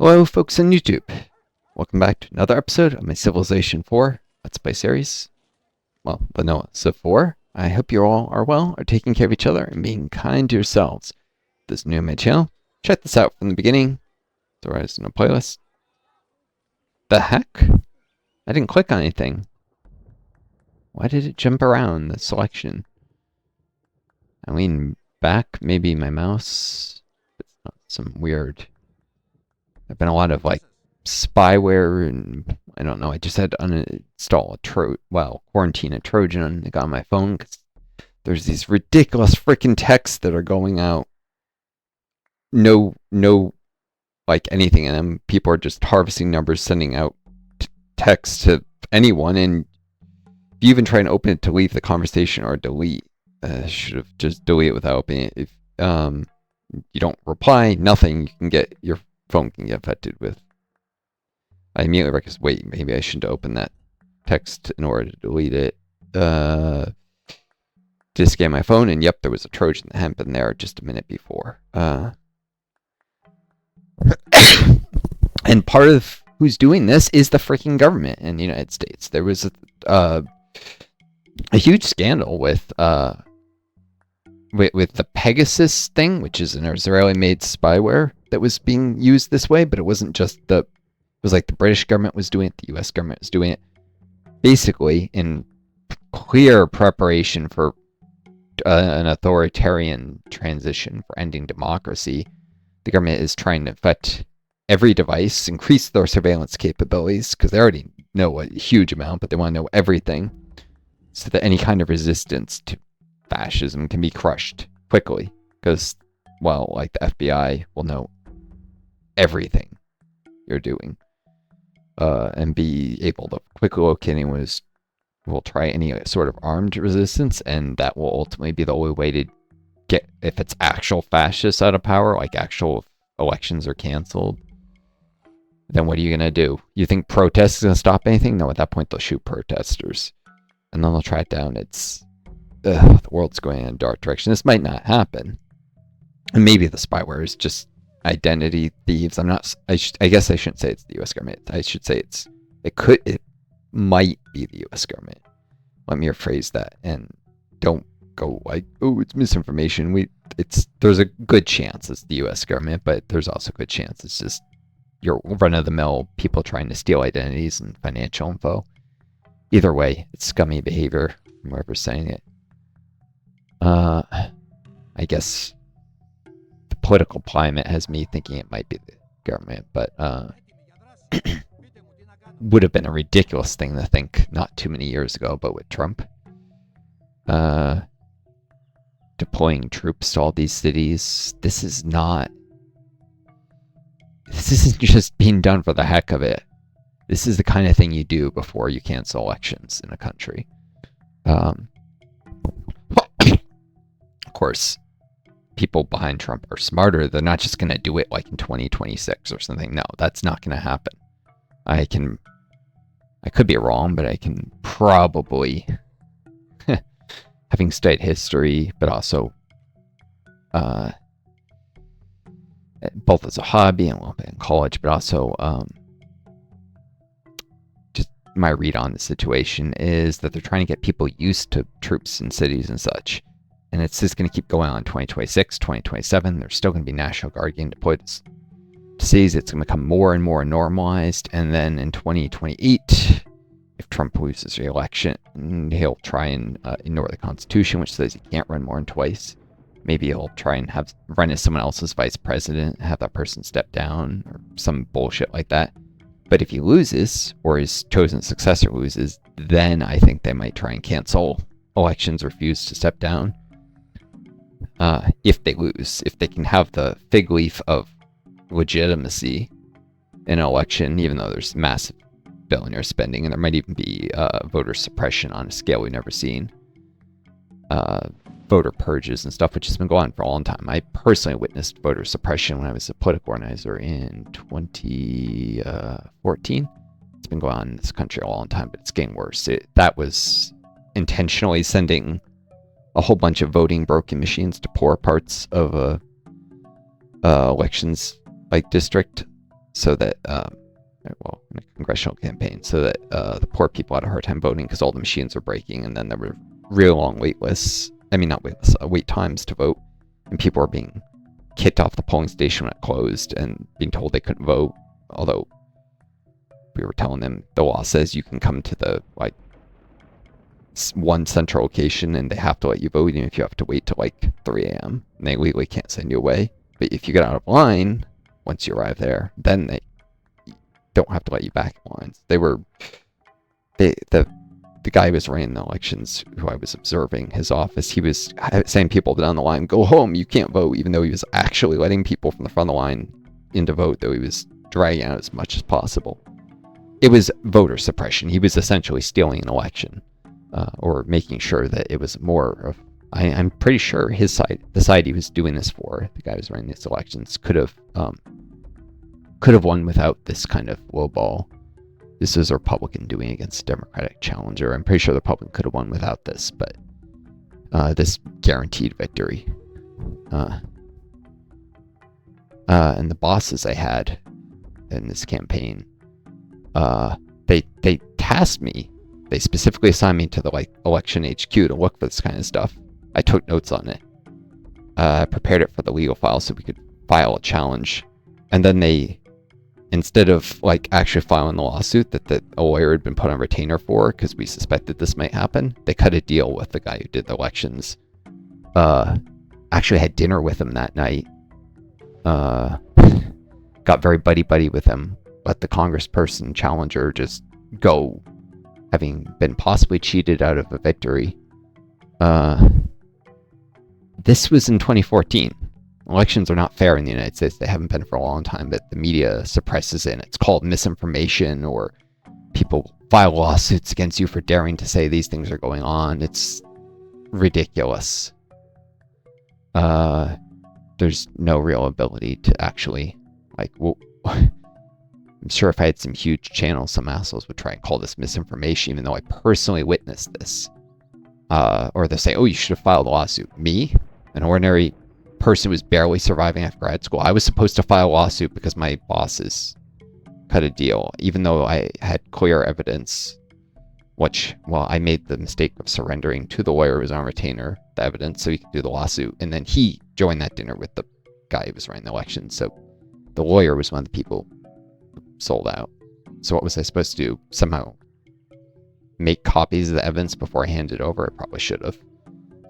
Hello, folks on YouTube. Welcome back to another episode of my Civilization 4 Let's Play series. Well, vanilla Civ4. I hope you all are well, are taking care of each other, and being kind to yourselves. If this is new on my channel, check this out from the beginning. It's always in a playlist. The heck? I didn't click on anything. Why did it jump around the selection? I lean back, maybe my mouse. It's not some weird... There've been a lot of like spyware and I don't know. I just had to uninstall quarantine a Trojan that got on my phone because there's these ridiculous freaking texts that are going out. No, like anything in them. People are just harvesting numbers, sending out texts to anyone, and if you even try and open it to leave the conversation or delete, should have just deleted it without opening it. If you don't reply, nothing, you can get your phone can get affected with. I immediately recognized, wait, maybe I shouldn't open that text in order to delete it. Just scan my phone, and yep, there was a Trojan that hadn't been there just a minute before. And part of who's doing this is the freaking government in the United States. There was a huge scandal with the Pegasus thing, which is an Israeli-made spyware that was being used this way, but it wasn't just it was like the British government was doing it, the US government was doing it, basically in clear preparation for an authoritarian transition for ending democracy. The government is trying to affect every device, increase their surveillance capabilities, because they already know a huge amount, but they want to know everything, so that any kind of resistance to fascism can be crushed quickly, because, well, like the FBI will know everything you're doing, and be able to quickly locate anyone who will try any sort of armed resistance, and that will ultimately be the only way to get, if it's actual fascists out of power, like actual elections are canceled, then what are you going to do? You think protests is going to stop anything? No, at that point they'll shoot protesters, and then they'll track down. The world's going in a dark direction. This might not happen. And maybe the spyware is just identity thieves. I guess I shouldn't say it's the U.S. government. I should say it might be the U.S. government. Let me rephrase that, and don't go like, oh, it's misinformation. There's a good chance it's the U.S. government, but there's also a good chance it's just your run-of-the-mill people trying to steal identities and financial info. Either way, it's scummy behavior from whoever's saying it. I guess the political climate has me thinking it might be the government, but would have been a ridiculous thing to think not too many years ago, but with Trump deploying troops to all these cities, this isn't just being done for the heck of it. This is the kind of thing you do before you cancel elections in a country. Of course, people behind Trump are smarter. They're not just going to do it like in 2026 or something. No, that's not going to happen. I could be wrong, but I can probably, having studied history, but also both as a hobby and a little bit in college, but also just my read on the situation is that they're trying to get people used to troops in cities and such. And it's just going to keep going on in 2026, 2027. There's still going to be National Guard getting deployed to cities. It's going to become more and more normalized. And then in 2028, if Trump loses the election, he'll try and ignore the Constitution, which says he can't run more than twice. Maybe he'll try and run as someone else's vice president, have that person step down, or some bullshit like that. But if he loses, or his chosen successor loses, then I think they might try and cancel elections, refuse to step down. If they lose, if they can have the fig leaf of legitimacy in an election, even though there's massive billionaire spending, and there might even be voter suppression on a scale we've never seen, voter purges and stuff, which has been going on for a long time. I personally witnessed voter suppression when I was a political organizer in 2014. It's been going on in this country a long time, but it's getting worse. That was intentionally sending a whole bunch of voting broken machines to poor parts of elections like district so that well, in a congressional campaign, so that the poor people had a hard time voting because all the machines were breaking, and then there were real long wait lists. I mean, not wait lists, wait times to vote, and people were being kicked off the polling station when it closed and being told they couldn't vote. Although we were telling them the law says you can come to the like one central location and they have to let you vote, even if you have to wait till like 3 a.m. and they legally can't send you away. But if you get out of line once you arrive there, then they don't have to let you back in lines. The guy who was running the elections, who I was observing his office, he was saying people down the line, go home, you can't vote, even though he was actually letting people from the front of the line in to vote, though he was dragging out as much as possible. It was voter suppression. He was essentially stealing an election, or making sure that it was more of, I'm pretty sure his side, the side he was doing this for, the guy who was running these elections, could have won without this kind of lowball. This is a Republican doing against a Democratic challenger. I'm pretty sure the Republican could have won without this, but this guaranteed victory. And the bosses I had in this campaign, they tasked me. They specifically assigned me to the like election HQ to look for this kind of stuff. I took notes on it. I prepared it for the legal file so we could file a challenge. And then they, instead of like actually filing the lawsuit that a lawyer had been put on retainer for because we suspected this might happen, they cut a deal with the guy who did the elections. Actually had dinner with him that night. Got very buddy with him. Let the congressperson challenger just go, having been possibly cheated out of a victory. This was in 2014. Elections are not fair in the United States. They haven't been for a long time, but the media suppresses it. It's called misinformation, or people file lawsuits against you for daring to say these things are going on. It's ridiculous. There's no real ability to actually, like, well, I'm sure if I had some huge channel, some assholes would try and call this misinformation, even though I personally witnessed this. Or they say, oh, you should have filed a lawsuit. Me, an ordinary person who was barely surviving after grad school, I was supposed to file a lawsuit because my bosses cut a deal, even though I had clear evidence, which, well, I made the mistake of surrendering to the lawyer who was on retainer the evidence so he could do the lawsuit, and then he joined that dinner with the guy who was running the election, so the lawyer was one of the people who sold out. So what was I supposed to do? Somehow make copies of the evidence before I handed it over? I probably should have.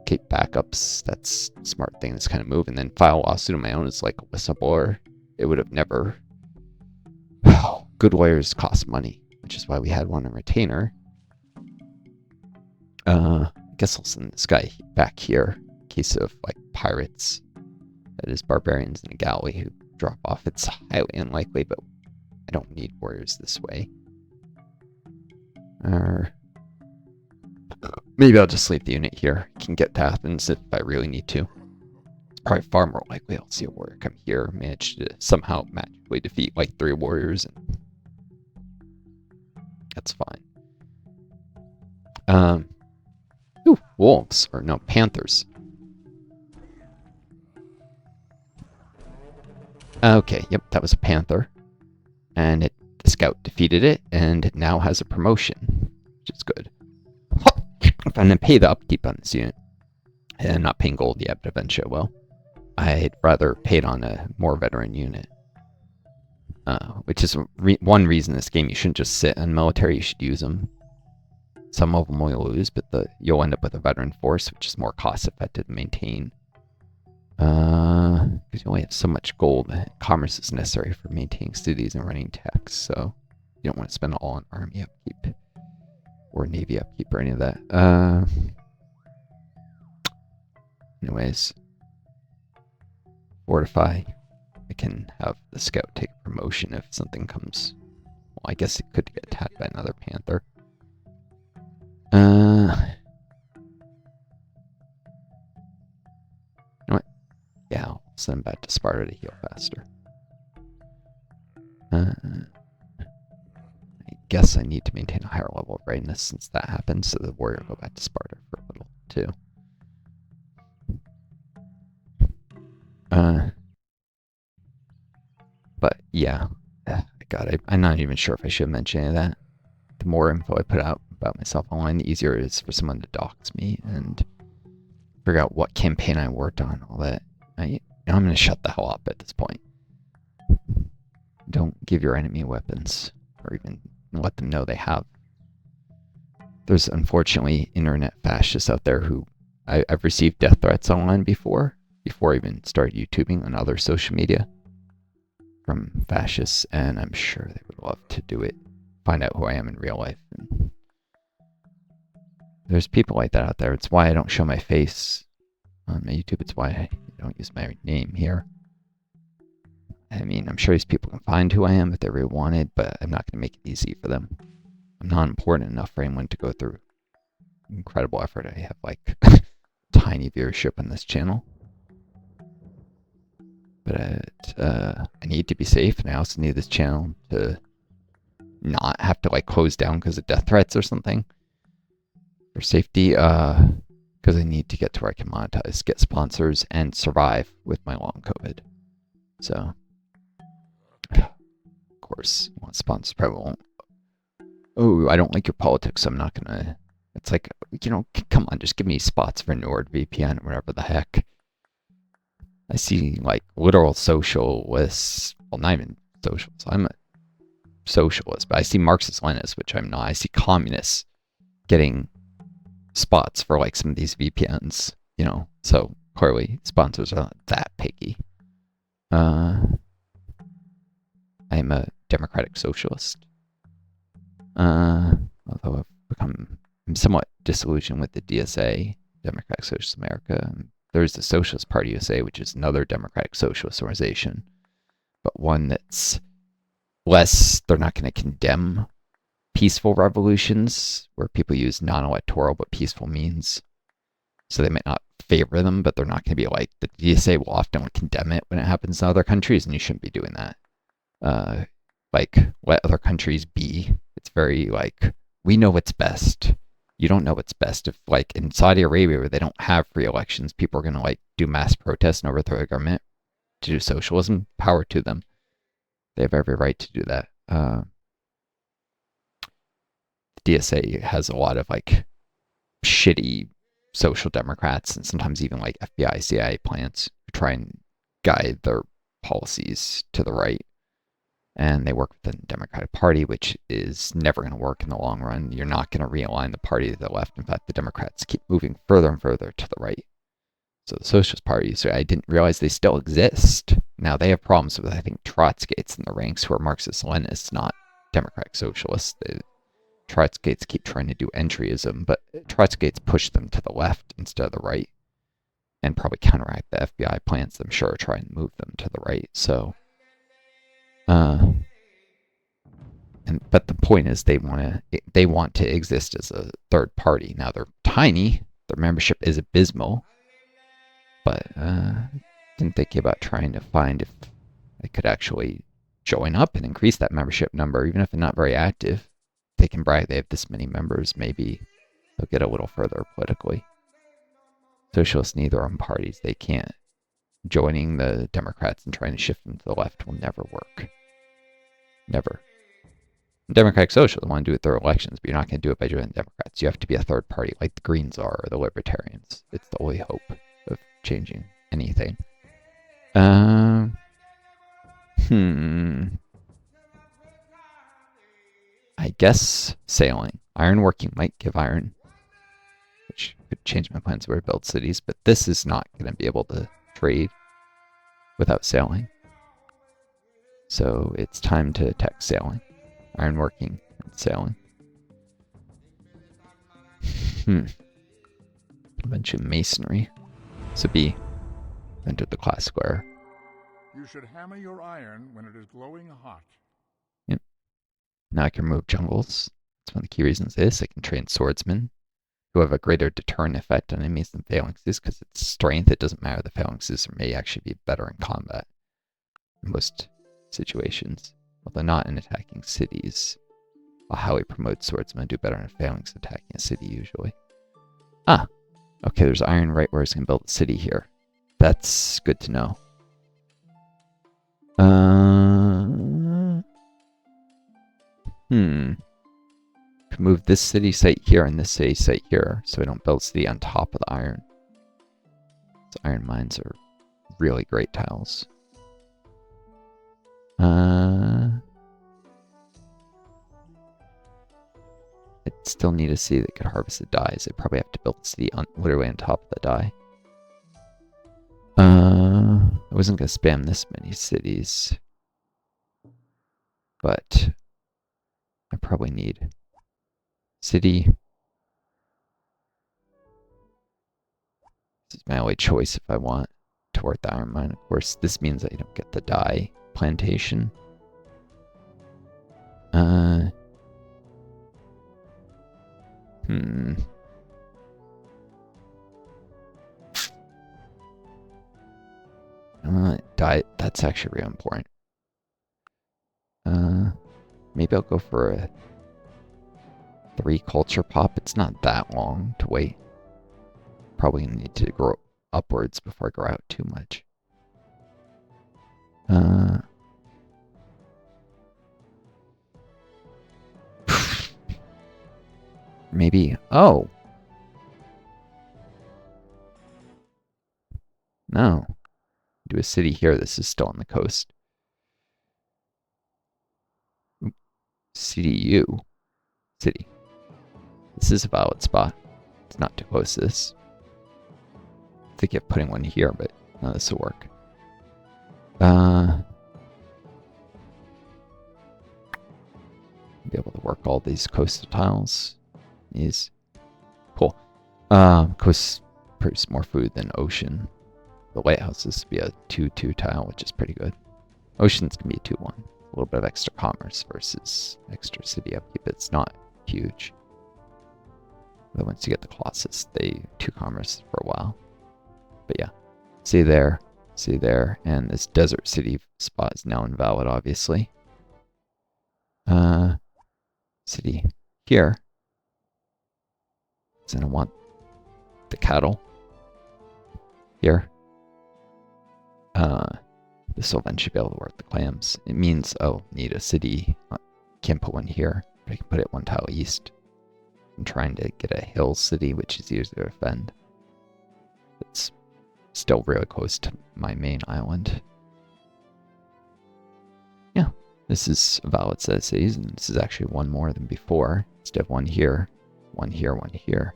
Keep backups, that's a smart thing, this kind of move, and then file a lawsuit on my own is like a whistleblower. It would have never... Good lawyers cost money, which is why we had one on retainer. I guess I'll send this guy back here in case of like pirates, that is barbarians in a galley who drop off. It's highly unlikely, but I don't need warriors this way. Maybe I'll just leave the unit here. I can get to Athens if I really need to. It's probably far more likely I'll see a warrior come here, manage to somehow magically defeat like 3 warriors, and that's fine. Ooh, wolves, or no, panthers. Okay, yep, that was a panther. And the scout defeated it, and it now has a promotion, which is good. If I'm going to pay the upkeep on this unit, and I'm not paying gold yet, but eventually I will, I'd rather pay it on a more veteran unit. Which is one reason in this game you shouldn't just sit on military, you should use them. Some of them will lose, but you'll end up with a veteran force, which is more cost effective to maintain. Because you only have so much gold. Commerce is necessary for maintaining cities and running tax, so you don't want to spend it all on army upkeep or navy upkeep or any of that. Anyways, fortify. I can have the scout take a promotion if something comes. Well, I guess it could get attacked by another panther. You know what? Yeah, I'll send him back to Sparta to heal faster. I guess I need to maintain a higher level of readiness since that happened, so the warrior will go back to Sparta for a little, too. But, yeah. God, I'm not even sure if I should mention any of that. The more info I put out about myself online, the easier it is for someone to dox me and figure out what campaign I worked on, all that. I'm going to shut the hell up at this point. Don't give your enemy weapons, or even let them know they have. There's unfortunately internet fascists out there who I've received death threats online before I even started YouTubing on other social media from fascists, and I'm sure they would love to do it, find out who I am in real life. And there's people like that out there. It's why I don't show my face on my YouTube. It's why I don't use my name here. I mean, I'm sure these people can find who I am if they really wanted, but I'm not going to make it easy for them. I'm not important enough for anyone to go through incredible effort. I have like tiny viewership on this channel. But I need to be safe, and I also need this channel to not have to like close down because of death threats or something. For safety, because I need to get to where I can monetize, get sponsors, and survive with my long COVID. So, of course, sponsors probably won't. Oh, I don't like your politics, so I'm not gonna. It's like, come on, just give me spots for NordVPN or whatever the heck. I see like literal socialists. Well, not even socialists. I'm a socialist, but I see Marxist-Leninists, which I'm not. I see communists getting spots for like some of these VPNs, so clearly sponsors are not that picky. I'm a democratic socialist. Although I'm somewhat disillusioned with the DSA, Democratic Socialist America. There's the Socialist Party USA, which is another democratic socialist organization, but one that's less, they're not going to condemn peaceful revolutions where people use non-electoral but peaceful means. So they might not favor them, but they're not going to be like, the DSA will often condemn it when it happens in other countries, and you shouldn't be doing that. Like, let other countries be. It's very like, we know what's best. You don't know what's best. If like in Saudi Arabia where they don't have free elections, people are going to like do mass protests and overthrow the government to do socialism. Power to them. They have every right to do that. The DSA has a lot of like shitty social democrats and sometimes even like FBI, CIA plants who try and guide their policies to the right. And they work within the Democratic Party, which is never going to work in the long run. You're not going to realign the party to the left. In fact, the Democrats keep moving further and further to the right. So the Socialist Party, so I didn't realize they still exist. Now, they have problems with, I think, Trotskyites in the ranks who are Marxist-Leninists, not Democratic Socialists. Trotskyites keep trying to do entryism, but Trotskyites push them to the left instead of the right and probably counteract the FBI plans, I'm sure, try and move them to the right. So... but the point is they want to exist as a third party. Now they're tiny, their membership is abysmal, but been thinking about trying to find if I could actually join up and increase that membership number, even if they're not very active. They can brag they have this many members, maybe they'll get a little further politically. Socialists need their own parties. They can't. Joining the Democrats and trying to shift them to the left will never work. Never. Democratic Socialists want to do it through elections, but you're not going to do it by joining the Democrats. You have to be a third party, like the Greens are, or the Libertarians. It's the only hope of changing anything. I guess sailing. Ironworking might give iron, which could change my plans where to build cities, but this is not going to be able to trade without sailing. So it's time to attack sailing. Ironworking and sailing. Eventually masonry. So B. Entered the class square. You should hammer your iron when it is glowing hot. Yep. Now I can remove jungles. That's one of the key reasons is I can train swordsmen who have a greater deterrent effect on enemies than phalanxes, because it's strength. It doesn't matter. The phalanxes may actually be better in combat in most situations, although not in attacking cities. I'll highly promote swordsmen do better in a phalanx attacking a city usually. Ah, okay, there's iron right where I was going to build a city here. That's good to know. Could move this city site here and this city site here, so we don't build city on top of the iron. So iron mines are really great tiles. I still need a city that could harvest the dyes. I probably have to build a city literally on top of the dye. I wasn't going to spam this many cities, but I probably need city. This is my only choice if I want to work the iron mine. Of course, this means I don't get the dye plantation. Dye, that's actually really important. Maybe I'll go for a 3 culture pop. It's not that long to wait. Probably need to grow upwards before I grow out too much. Maybe. Oh. No. Do a city here. This is still on the coast. CDU. City. This is a valid spot. It's not too close to this. I think of putting one here, but no, this will work. Be able to work all these coastal tiles. These. Cool. Coast produce more food than ocean. The lighthouses be a 2-2 tile, which is pretty good. Oceans can be a 2-1. A little bit of extra commerce versus extra city upkeep. It's not huge. But once you get the Colossus, they 2 commerce for a while. But yeah, see there, and this desert city spot is now invalid, obviously. City here. So I want the cattle here. This will eventually be able to work the clams. It means, oh, need a city. Can't put one here, but I can put it 1 tile east. I'm trying to get a hill city, which is easier to defend. It's still really close to my main island. Yeah, this is a valid set of cities, and this is actually 1 more than before. Instead of 1 here, 1 here, 1 here.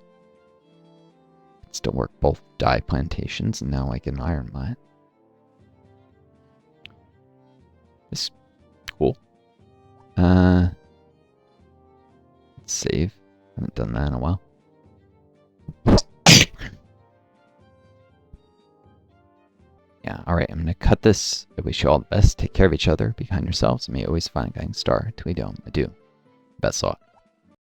Still work both dye plantations, and now I get an iron mine. This cool. Let's save. Haven't done that in a while. Yeah, alright, I'm gonna cut this. I wish you all the best. Take care of each other. Be kind yourselves. And may you always find a guiding star. Till we do. Best luck.